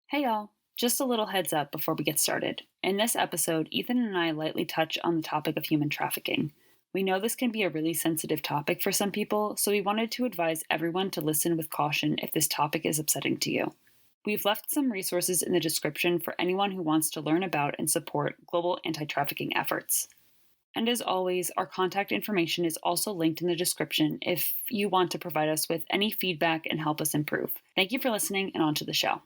Hey y'all, just a little heads up before we get started. In this episode, Ethan and I lightly touch on the topic of human trafficking. We know this can be a really sensitive topic for some people, so we wanted to advise everyone to listen with caution if this topic is upsetting to you. We've left some resources in the description for anyone who wants to learn about and support global anti-trafficking efforts. And as always, our contact information is also linked in the description if you want to provide us with any feedback and help us improve. Thank you for listening, and on to the show.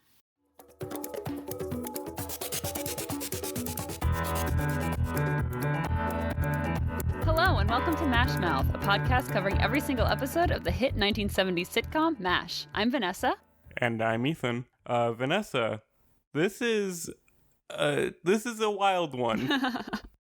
Hello, and welcome to MASHmouth, a podcast covering every single episode of the hit 1970s sitcom MASH. I'm Vanessa. And I'm Ethan. Vanessa, this is a wild one.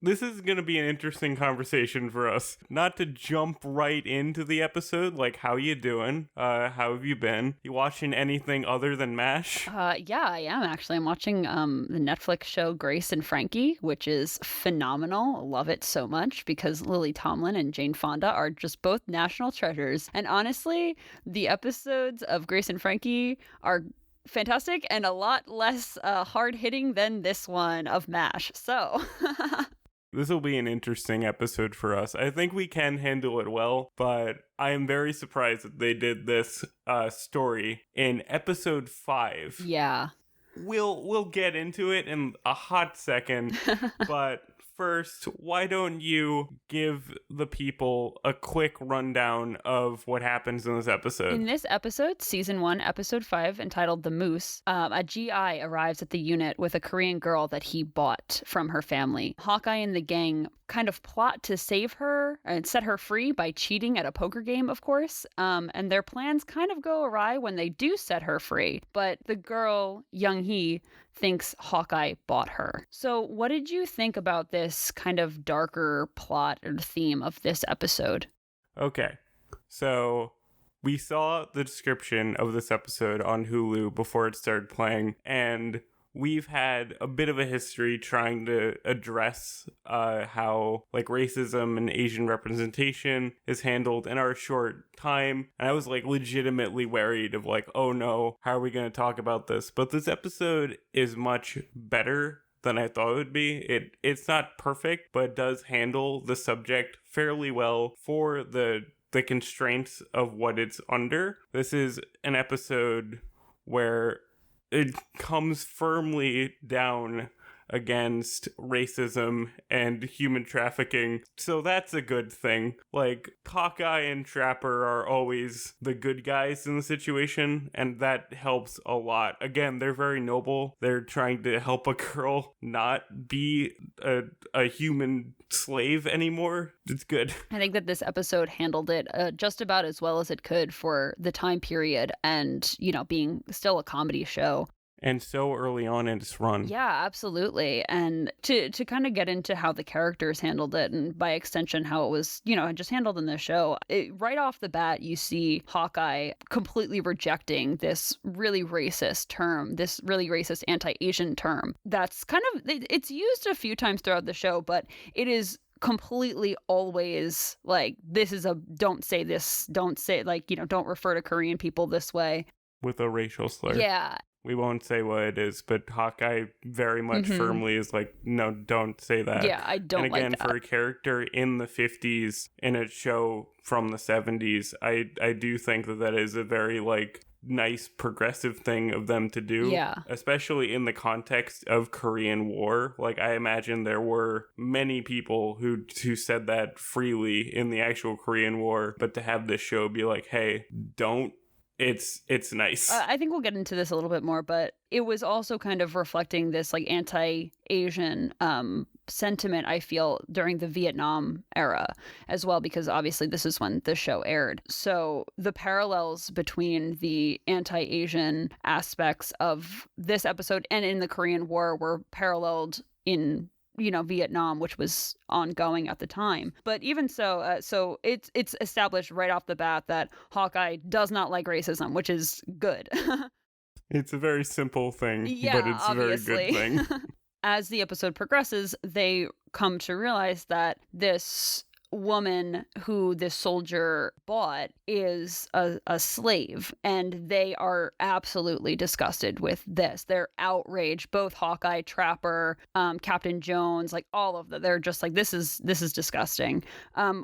This is going to be an interesting conversation for us. Not to jump right into the episode, like, how you doing? How have you been? You watching anything other than MASH? Yeah, I am actually. I'm watching the Netflix show Grace and Frankie, which is phenomenal. I love it so much because Lily Tomlin and Jane Fonda are just both national treasures. And honestly, the episodes of Grace and Frankie are fantastic and a lot less hard-hitting than this one of MASH. So... This will be an interesting episode for us. I think we can handle it well, but I am very surprised that they did this story in episode 5. Yeah. We'll get into it in a hot second, but first, why don't you give the people a quick rundown of what happens in this episode? In this episode, season 1, episode 5, entitled The Moose, a GI arrives at the unit with a Korean girl that he bought from her family. Hawkeye and the gang kind of plot to save her and set her free by cheating at a poker game, of course. And their plans kind of go awry when they do set her free. But the girl, Young Hee, thinks Hawkeye bought her. So what did you think about this kind of darker plot or theme of this episode? Okay, so we saw the description of this episode on Hulu before it started playing, and we've had a bit of a history trying to address how like racism and Asian representation is handled in our short time. And I was like legitimately worried of like, oh no, how are we going to talk about this? But this episode is much better than I thought it would be. It's not perfect, but it does handle the subject fairly well for the constraints of what it's under. This is an episode where it comes firmly down against racism and human trafficking. So that's a good thing. Like, Hawkeye and Trapper are always the good guys in the situation, and that helps a lot. Again, they're very noble. They're trying to help a girl not be a human slave anymore. It's good. I think that this episode handled it just about as well as it could for the time period and, you know, being still a comedy show. And so early on in its run. Yeah, absolutely. And to kind of get into how the characters handled it, and by extension how it was, you know, just handled in the show, right off the bat, you see Hawkeye completely rejecting this really racist term, this really racist anti-Asian term. That's kind of, it's used a few times throughout the show, but it is completely always like, this is a, don't say this, don't say, like, you know, don't refer to Korean people this way. With a racial slur. Yeah. We won't say what it is, but Hawkeye very much firmly is like, no, don't say that. Yeah, I don't like that. And again, for a character in the 50s in a show from the 70s, I do think that is a very, like, nice progressive thing of them to do. Yeah. Especially in the context of Korean War. Like, I imagine there were many people who said that freely in the actual Korean War, but to have this show be like, hey, don't. It's nice. I think we'll get into this a little bit more, but it was also kind of reflecting this like anti-Asian sentiment, I feel, during the Vietnam era as well, because obviously this is when the show aired. So the parallels between the anti-Asian aspects of this episode and in the Korean War were paralleled in, you know, Vietnam, which was ongoing at the time. But even so, so it's established right off the bat that Hawkeye does not like racism, which is good. It's a very simple thing, yeah, but it's obviously. a very good thing. As the episode progresses, they come to realize that this woman who this soldier bought is a slave, and they are absolutely disgusted with this. They're outraged. Both Hawkeye, Trapper, Captain Jones, like all of them. They're just like, this is disgusting.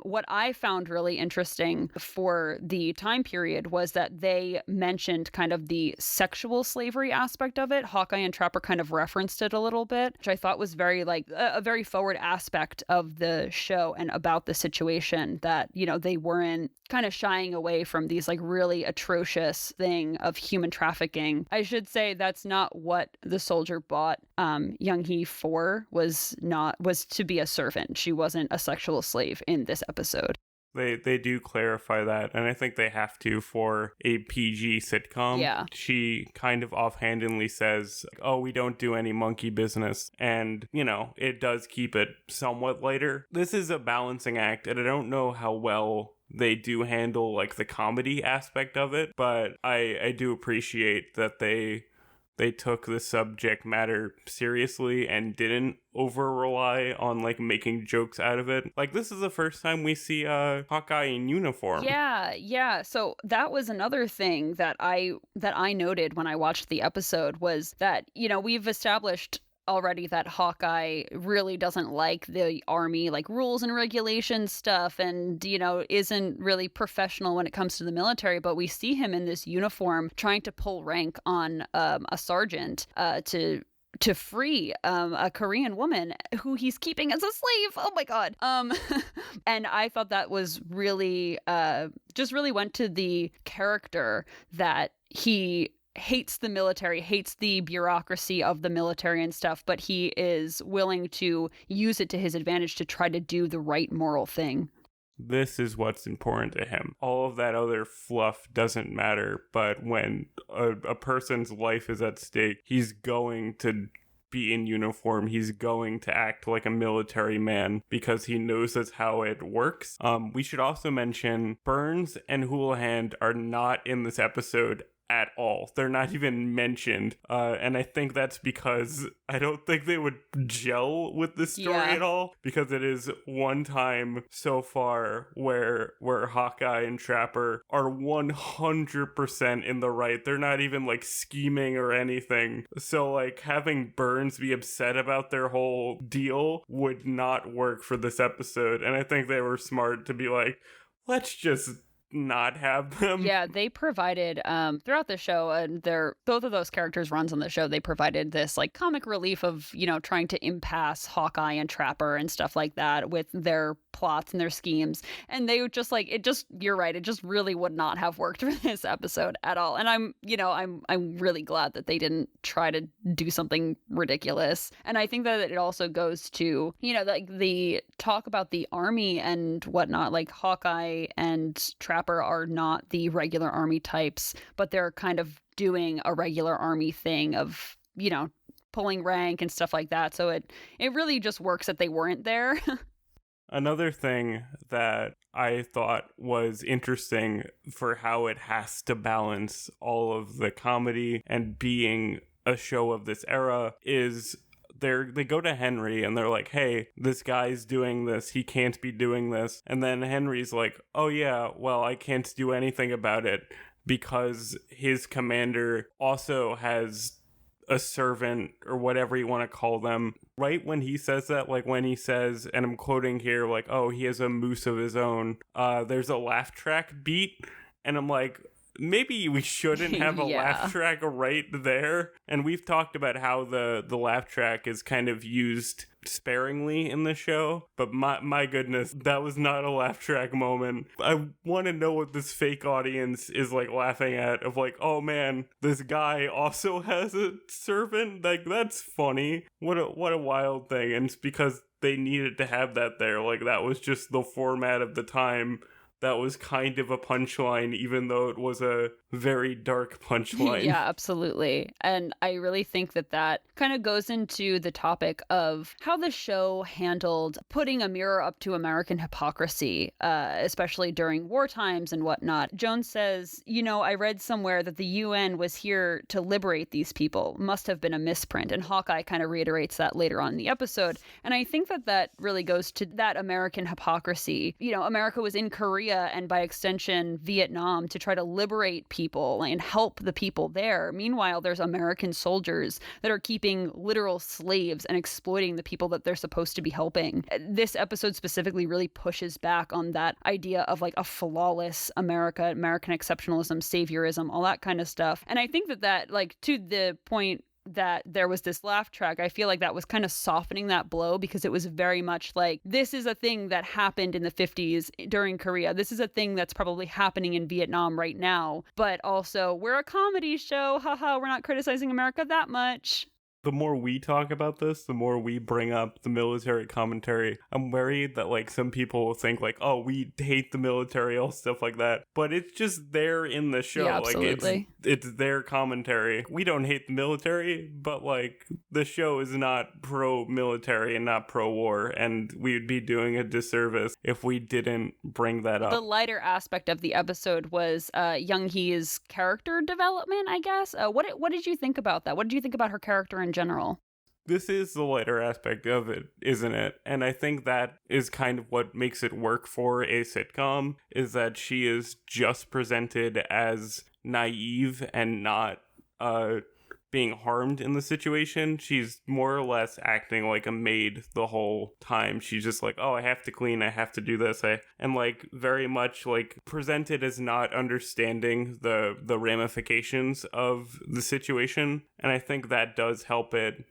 What I found really interesting for the time period was that they mentioned kind of the sexual slavery aspect of it. Hawkeye and Trapper kind of referenced it a little bit, which I thought was very like a very forward aspect of the show and about the situation, that, you know, they weren't kind of shying away from these like really atrocious thing of human trafficking. I should say that's not what the soldier bought Young Hee for, was to be a servant. She wasn't a sexual slave in this episode. They do clarify that, and I think they have to for a PG sitcom. Yeah. She kind of offhandedly says, oh, we don't do any monkey business, and, you know, it does keep it somewhat lighter. This is a balancing act, and I don't know how well they do handle, like, the comedy aspect of it, but I do appreciate that they took the subject matter seriously and didn't over rely on like making jokes out of it. Like, this is the first time we see Hawkeye in uniform. Yeah. So that was another thing that I noted when I watched the episode, was that, you know, we've established already that Hawkeye really doesn't like the army, like rules and regulations stuff, and, you know, isn't really professional when it comes to the military. But we see him in this uniform trying to pull rank on a sergeant to free a Korean woman who he's keeping as a slave. Oh my God. And I thought that was really just really went to the character, that he hates the military, hates the bureaucracy of the military and stuff, but he is willing to use it to his advantage to try to do the right moral thing. This is what's important to him. All of that other fluff doesn't matter, but when a person's life is at stake, he's going to be in uniform. He's going to act like a military man because he knows that's how it works. We should also mention Burns and Houlihan are not in this episode at all. They're not even mentioned. And I think that's because I don't think they would gel with this story at all, because it is one time so far where Hawkeye and Trapper are 100% in the right. They're not even like scheming or anything. So like having Burns be upset about their whole deal would not work for this episode. And I think they were smart to be like, let's just not have them. Yeah, they provided throughout the show, and both of those characters runs on the show, they provided this like comic relief of, you know, trying to impasse Hawkeye and Trapper and stuff like that with their plots and their schemes. And they would just like, you're right, it just really would not have worked for this episode at all. And I'm really glad that they didn't try to do something ridiculous. And I think that it also goes to, you know, like the talk about the army and whatnot. Like Hawkeye and Trapper are not the regular army types, but they're kind of doing a regular army thing of, you know, pulling rank and stuff like that. So it really just works that they weren't there. Another thing that I thought was interesting for how it has to balance all of the comedy and being a show of this era is they go to Henry and they're like, hey, this guy's doing this, he can't be doing this. And then Henry's like, oh yeah, well, I can't do anything about it because his commander also has a servant or whatever you want to call them. Right when he says that, like when he says, and I'm quoting here, like, oh, he has a moose of his own, there's a laugh track beat. And I'm like, maybe we shouldn't have a laugh track right there. And we've talked about how the laugh track is kind of used sparingly in the show, but my goodness, that was not a laugh track moment. I want to know what this fake audience is like laughing at, of like, oh man, this guy also has a servant, like that's funny. What a wild thing. And it's because they needed to have that there. Like that was just the format of the time. That was kind of a punchline, even though it was a very dark punchline. Yeah, absolutely. And I really think that that kind of goes into the topic of how the show handled putting a mirror up to American hypocrisy, especially during war times and whatnot. Jones says, I read somewhere that the UN was here to liberate these people. Must have been a misprint. And Hawkeye kind of reiterates that later on in the episode. And I think that that really goes to that American hypocrisy. America was in Korea and by extension Vietnam to try to liberate people and help the people there. Meanwhile, there's American soldiers that are keeping literal slaves and exploiting the people that they're supposed to be helping. This episode specifically really pushes back on that idea of like a flawless America, American exceptionalism, saviorism, all that kind of stuff. And I think that like to the point that there was this laugh track, I feel like that was kind of softening that blow, because it was very much like, this is a thing that happened in the 50s during Korea. This is a thing that's probably happening in Vietnam right now. But also, we're a comedy show. Haha, we're not criticizing America that much. The more we talk about this, the more we bring up the military commentary. I'm worried that like some people will think like, oh, we hate the military, all stuff like that. But it's just there in the show. Yeah, absolutely. Like it's their commentary. We don't hate the military, but like the show is not pro-military and not pro-war, and we'd be doing a disservice if we didn't bring that up. The lighter aspect of the episode was Young Hee's character development, I guess. What did you think about that? What did you think about her character in general? This is the lighter aspect of it, isn't it? And I think that is kind of what makes it work for a sitcom, is that she is just presented as naive and not being harmed in the situation. She's more or less acting like a maid the whole time. She's just like, oh, I have to clean, I have to do this. And like very much like presented as not understanding the ramifications of the situation. And I think that does help it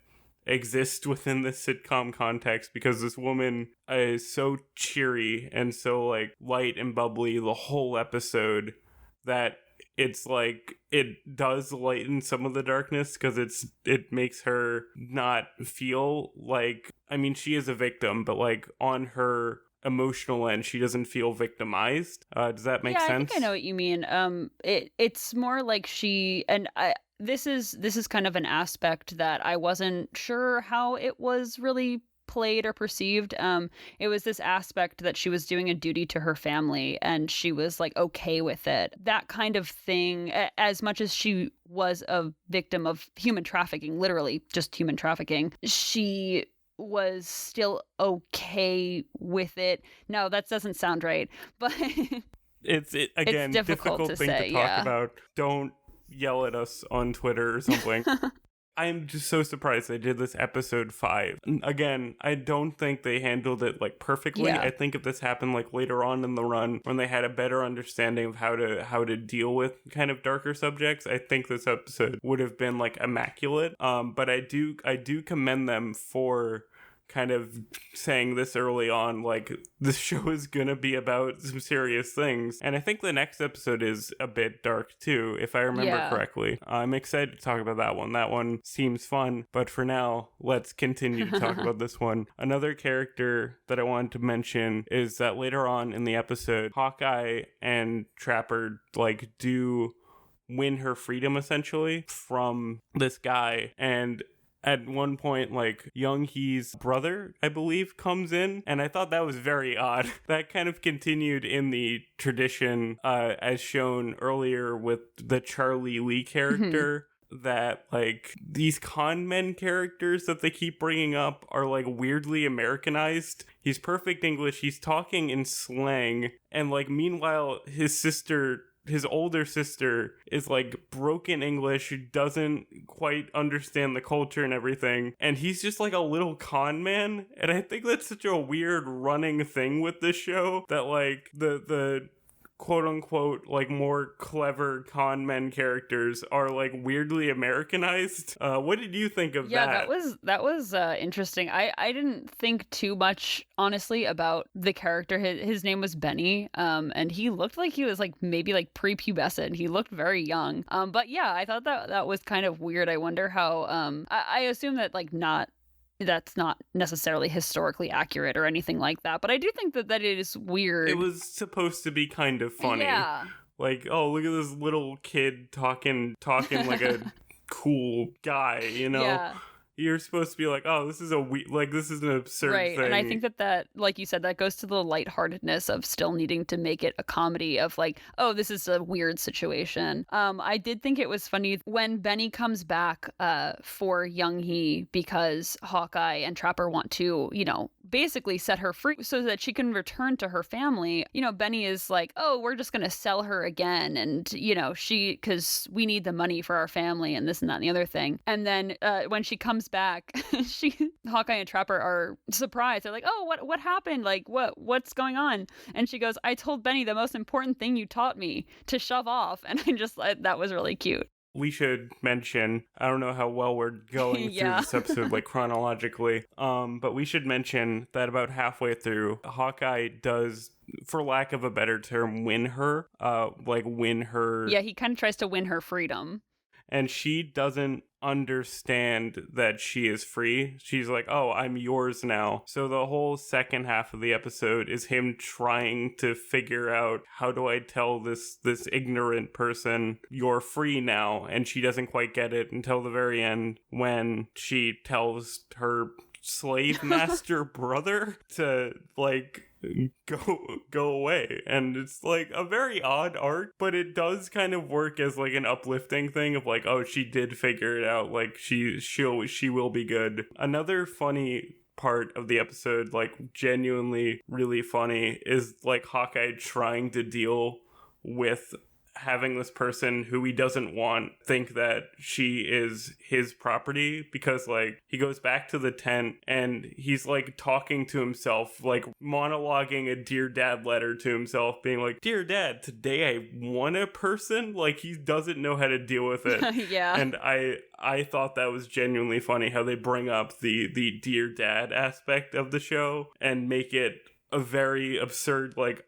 exist within the sitcom context, because this woman is so cheery and so like light and bubbly the whole episode that it's like it does lighten some of the darkness, because it makes her not feel like, I mean, she is a victim, but like on her emotional end, she doesn't feel victimized. Does that make sense? I think I know what you mean. It's more like this is kind of an aspect that I wasn't sure how it was really played or perceived. It was this aspect that she was doing a duty to her family and she was like okay with it. That kind of thing, as much as she was a victim of human trafficking, literally just human trafficking, she was still okay with it. No, that doesn't sound right, but it's difficult thing to talk about. Don't yell at us on Twitter or something. I'm just so surprised they did this episode 5. Again, I don't think they handled it like perfectly. Yeah. I think if this happened like later on in the run, when they had a better understanding of how to deal with kind of darker subjects, I think this episode would have been like immaculate. But I do commend them for kind of saying this early on, like, this show is gonna be about some serious things. And I think the next episode is a bit dark too, if I remember correctly. I'm excited to talk about that one. That one seems fun. But for now, let's continue to talk about this one. Another character that I wanted to mention is that later on in the episode, Hawkeye and Trapper like do win her freedom essentially from this guy. And at one point, like, Young Hee's brother, I believe, comes in, and I thought that was very odd. That kind of continued in the tradition, as shown earlier with the Charlie Lee character, that, like, these con men characters that they keep bringing up are, like, weirdly Americanized. He's perfect English, he's talking in slang, and, like, meanwhile, his older sister is like broken English, doesn't quite understand the culture and everything, and he's just like a little con man. And I think that's such a weird running thing with this show, that like the quote unquote like more clever con men characters are like weirdly Americanized. What did you think of that? That was interesting. I didn't think too much honestly about the character. His name was Benny, and he looked like he was like maybe like prepubescent. He looked very young. But yeah, I thought that was kind of weird. I wonder how I assume that like that's not necessarily historically accurate or anything like that, but I do think that it is weird. It was supposed to be kind of funny. Yeah. like, oh, look at this little kid talking like a cool guy, you know? Yeah. You're supposed to be like, oh, this is this is an absurd right. thing. And I think that, like you said, that goes to the lightheartedness of still needing to make it a comedy of like, oh, this is a weird situation. I did think it was funny when Benny comes back for Young Hee because Hawkeye and Trapper want to, basically set her free so that she can return to her family. Benny is like, oh, we're just going to sell her again. And, because we need the money for our family and this and that and the other thing. And then when she comes back, Hawkeye and Trapper are surprised. They're like, oh, what happened? Like, what's going on? And she goes, I told Benny the most important thing you taught me, to shove off. And I just, that was really cute. We should mention, I don't know how well we're going through this episode, like chronologically, but we should mention that about halfway through, Hawkeye does, for lack of a better term, win her. Yeah, he kind of tries to win her freedom. And she doesn't understand that she is free. She's like, oh, I'm yours now. So the whole second half of the episode is him trying to figure out, how do I tell this ignorant person you're free now? And she doesn't quite get it until the very end, when she tells her slave master brother to go away. And it's like a very odd arc, but it does kind of work as like an uplifting thing of like, oh, she did figure it out, like she will be good. Another funny part of the episode, like genuinely really funny, is like Hawkeye trying to deal with having this person who he doesn't want think that she is his property, because like he goes back to the tent and he's like talking to himself, like monologuing a Dear Dad letter to himself, being like, Dear Dad, today I won a person. Like he doesn't know how to deal with it. Yeah. And I thought that was genuinely funny how they bring up the Dear Dad aspect of the show and make it a very absurd, like,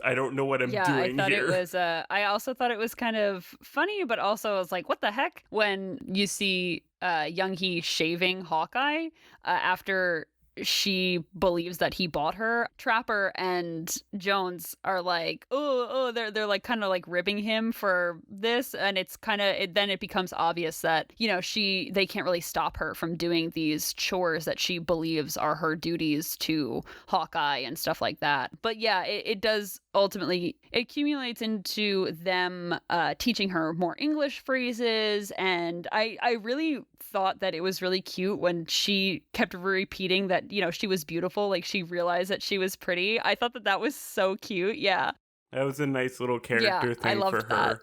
I don't know what I'm doing I thought here. It was. I also thought it was kind of funny, but also I was like, "What the heck?" When you see Young Hee shaving Hawkeye after she believes that he bought her. Trapper and Jones are like, they're like kind of like ribbing him for this, and it's kind of then it becomes obvious that they can't really stop her from doing these chores that she believes are her duties to Hawkeye and stuff like that. But yeah, it does ultimately, it accumulates into them teaching her more English phrases, and I really thought that it was really cute when she kept repeating that she was beautiful, like she realized that she was pretty. I thought that was so cute. Yeah, that was a nice little character thing for her.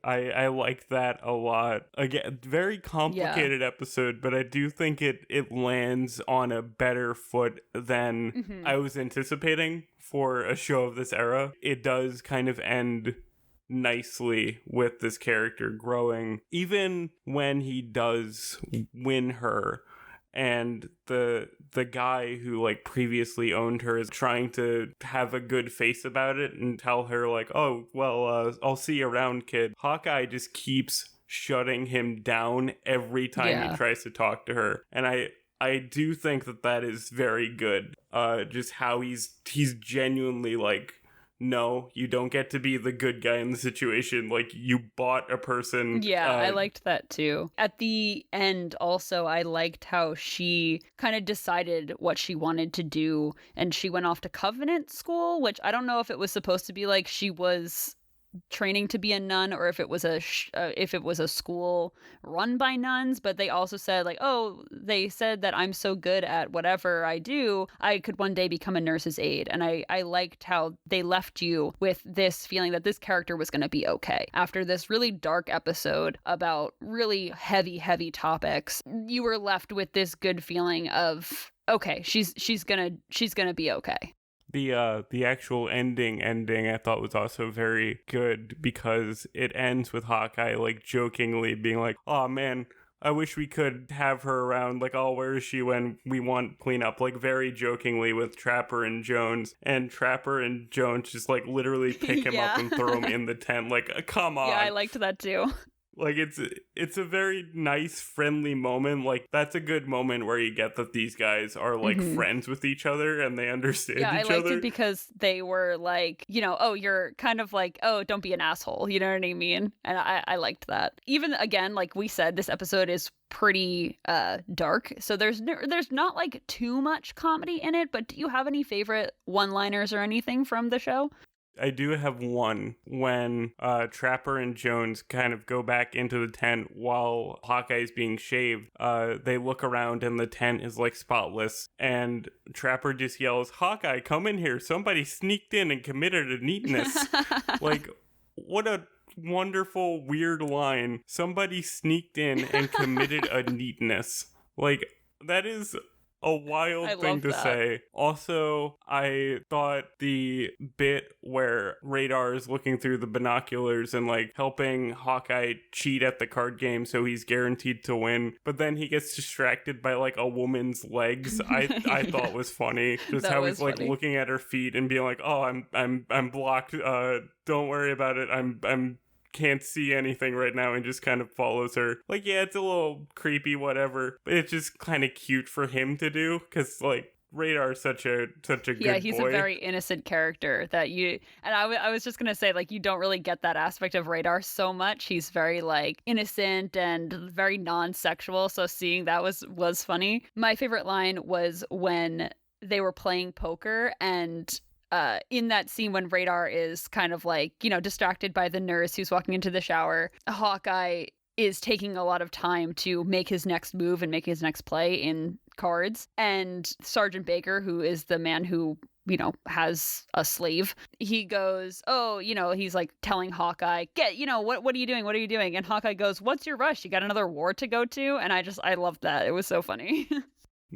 I like that a lot. Again, very complicated episode, but I do think it lands on a better foot than I was anticipating for a show of this era. It does kind of end nicely with this character growing, even when he does win her. And the guy who like previously owned her is trying to have a good face about it and tell her like, oh, well, I'll see you around, kid. Hawkeye just keeps shutting him down every time he tries to talk to her. And I do think that is very good. Just how he's genuinely like, no, you don't get to be the good guy in the situation. Like, you bought a person. Yeah, I liked that too. At the end, also, I liked how she kind of decided what she wanted to do, and she went off to Covenant school, which I don't know if it was supposed to be like she was training to be a nun, or if it was a school run by nuns. But they also said like, oh, they said that I'm so good at whatever I do, I could one day become a nurse's aide. And I liked how they left you with this feeling that this character was going to be okay after this really dark episode about really heavy topics. You were left with this good feeling of, okay, she's gonna be okay. The actual ending I thought was also very good, because it ends with Hawkeye like jokingly being like, oh man, I wish we could have her around, like, oh, where is she when we want cleanup, like very jokingly with Trapper and Jones, and Trapper and Jones just like literally pick him up and throw him in the tent, like, come on. Yeah, I liked that too. Like, it's a very nice, friendly moment. Like, that's a good moment where you get that these guys are, like, friends with each other and they understand each other. Yeah, I liked it because they were like, you know, oh, you're kind of like, oh, don't be an asshole. You know what I mean? And I liked that. Even, again, like we said, this episode is pretty dark. So there's not, like, too much comedy in it. But do you have any favorite one-liners or anything from the show? I do have one when Trapper and Jones kind of go back into the tent while Hawkeye's being shaved. They look around and the tent is like spotless, and Trapper just yells, "Hawkeye, come in here. Somebody sneaked in and committed a neatness." Like, what a wonderful, weird line. Somebody sneaked in and committed a neatness. Like, that is a wild thing to say. Also, I thought the bit where Radar is looking through the binoculars and like helping Hawkeye cheat at the card game so he's guaranteed to win, but then he gets distracted by like a woman's legs, I thought was funny. Just how he's like looking at her feet and being like, "Oh, I'm blocked. Don't worry about it. I'm can't see anything right now," and just kind of follows her. Like, yeah, it's a little creepy, whatever, but it's just kind of cute for him to do, because like Radar's such a good yeah, he's boy. A very innocent character that you, and I was just gonna say, like, you don't really get that aspect of Radar so much. He's very like innocent and very non-sexual, so seeing that was funny. My favorite line was when they were playing poker, and in that scene when Radar is kind of like, you know, distracted by the nurse who's walking into the shower, Hawkeye is taking a lot of time to make his next move and make his next play in cards. And Sergeant Baker, who is the man who, you know, has a slave, he goes, oh, you know, he's like telling Hawkeye, what are you doing? What are you doing? And Hawkeye goes, what's your rush? You got another war to go to? And I loved that. It was so funny.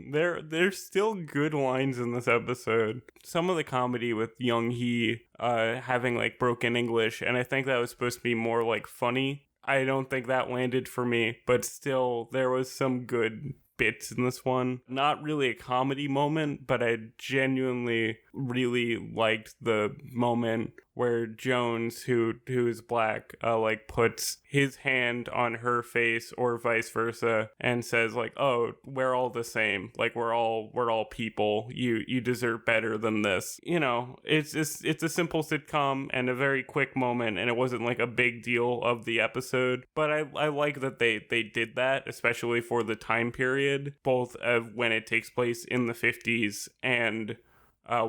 There's still good lines in this episode. Some of the comedy with Young Hee having like broken English, and I think that was supposed to be more like funny. I don't think that landed for me, but still there was some good bits in this one. Not really a comedy moment, but I genuinely really liked the moment where Jones, who is black, like puts his hand on her face or vice versa and says like, "Oh, we're all the same. Like we're all people. You deserve better than this." You know, it's a simple sitcom and a very quick moment, and it wasn't like a big deal of the episode. But I like that they did that, especially for the time period, both of when it takes place in the 50s and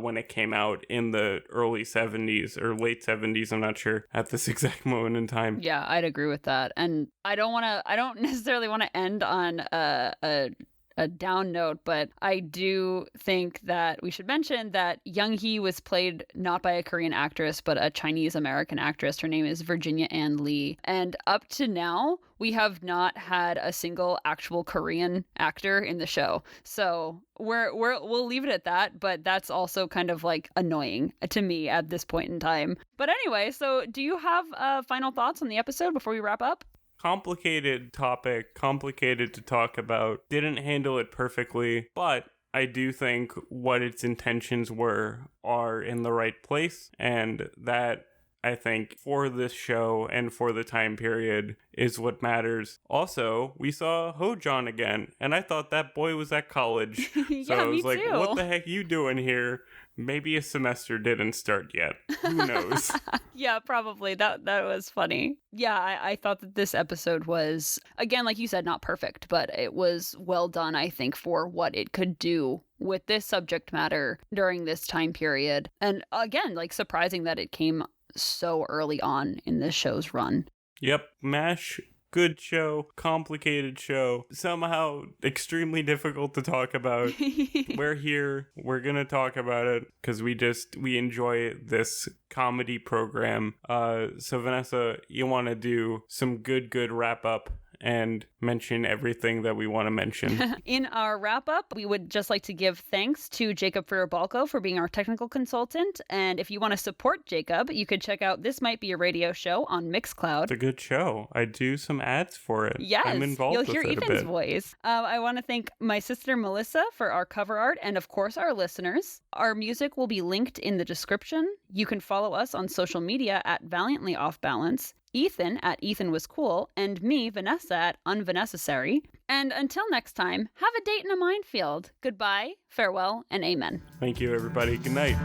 when it came out in the early 70s or late 70s, I'm not sure at this exact moment in time. Yeah, I'd agree with that. And I don't necessarily want to end on a down note, but I do think that we should mention that Young Hee was played not by a Korean actress, but a Chinese American actress. Her name is Virginia Ann Lee. And up to now, we have not had a single actual Korean actor in the show. So we'll leave it at that, but that's also kind of like annoying to me at this point in time. But anyway, so do you have final thoughts on the episode before we wrap up? Complicated topic, complicated to talk about. Didn't handle it perfectly, but I do think what its intentions are in the right place, and that I think for this show and for the time period is what matters. Also, we saw Ho-John again, and I thought that boy was at college. Yeah, so I was like, too. What the heck you doing here? Maybe a semester didn't start yet. Who knows? Yeah, probably. That was funny. Yeah, I thought that this episode was, again, like you said, not perfect, but it was well done, I think, for what it could do with this subject matter during this time period. And again, like surprising that it came so early on in this show's run. Yep, MASH, good show, complicated show, somehow extremely difficult to talk about. We're here, we're gonna talk about it because we enjoy this comedy program. So Vanessa, you want to do some good wrap up and mention everything that we want to mention. In our wrap-up, we would just like to give thanks to Jacob Ferrer-Balco for being our technical consultant. And if you want to support Jacob, you could check out This Might Be a Radio Show on Mixcloud. It's a good show. I do some ads for it. Yes, I'm involved you'll with hear it Ethan's a bit. voice. I want to thank my sister Melissa for our cover art and, of course, our listeners. Our music will be linked in the description. You can follow us on social media at Valiantly Off Balance. Ethan at Ethan Was Cool, and me, Vanessa, at Unvanessary. And until next time, have a date in a minefield. Goodbye, farewell, and amen. Thank you, everybody. Good night.